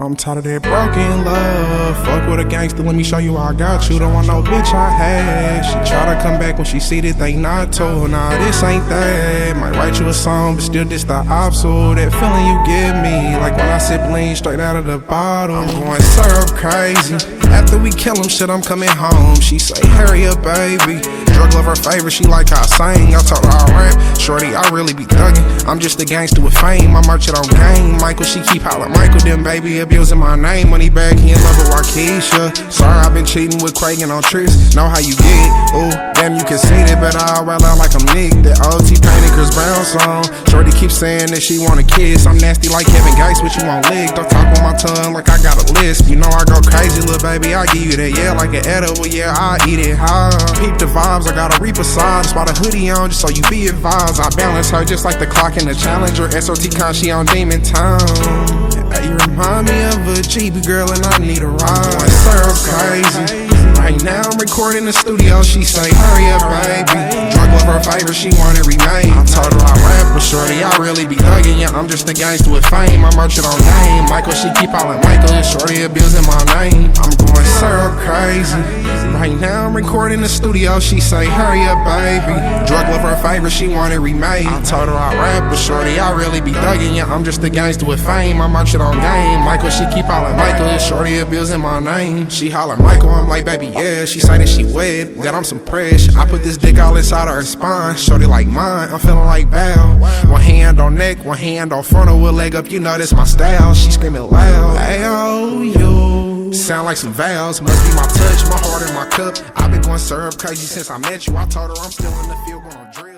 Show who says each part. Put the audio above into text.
Speaker 1: I'm tired of that broken love. Fuck with a gangster, let me show you I got you. Don't want no bitch I had. She try to come back when she see that they not told. Nah, this ain't that. Might write you a song, but still this the opposite. That feeling you give me, like when I sip lean straight out of the bottle. I'm going syrup crazy. After we kill him, shit, I'm coming home. She say, hurry up, baby. Drug love her favorite, she like how I sing. I told her I rap, shorty, I really be thuggin'. I'm just a gangster with fame, I merch it on game. Michael, she keep hollering Michael, then baby abusing my name. Money back, he in love with Waukesha. Sorry, I've been cheating with Craig and on tricks. Know how you get, ooh, damn, you can see it, but I'll roll out like I'm Nick. That OT painted Chris Brown song. Shorty keeps saying that she wanna kiss. I'm nasty like Kevin Gates, but you won't lick. Don't talk with my tongue like I got a list. You know I go crazy, little baby, I give you that, yeah, like an edible, yeah, I eat it high. Peep the vibes, I got a Reaper side, that's why the hoodie on, just so you be advised. I balance her just like the clock in the Challenger. SOT con, she on demon time. You remind me of a GB girl and I need a ride. I'm syrup crazy. Right now I'm recording in the studio, she say, hurry up, baby. Drug love her favorite, she wanna remake. I told her I rap, but shorty, I really be thuggin'. Yeah, I'm just a gangster with fame, I merch it on name. Michael, she keep hollering Michael, and shorty abusing my name. I'm going syrup crazy. Right now I'm recording in the studio, she say, hurry up, baby. Drug love her favorite, she wanna remake. I told her I rap, but shorty, I really be thuggin'. Yeah, I'm just a gangster with fame, I merch it on game. Michael, she keep hollering Michael, and shorty abusing my name. She holler Michael, I'm like, baby, yeah. She say that she wet, that I'm some fresh. I put this dick all inside her spine. Shorty like mine, I'm feeling like Val. One hand on neck, one hand on frontal, with leg up, you know that's my style. She screaming loud, ayo, you sound like some vows. Must be my touch, my heart in my cup. I've been going syrup crazy since I met you. I told her I'm still in the field going drill.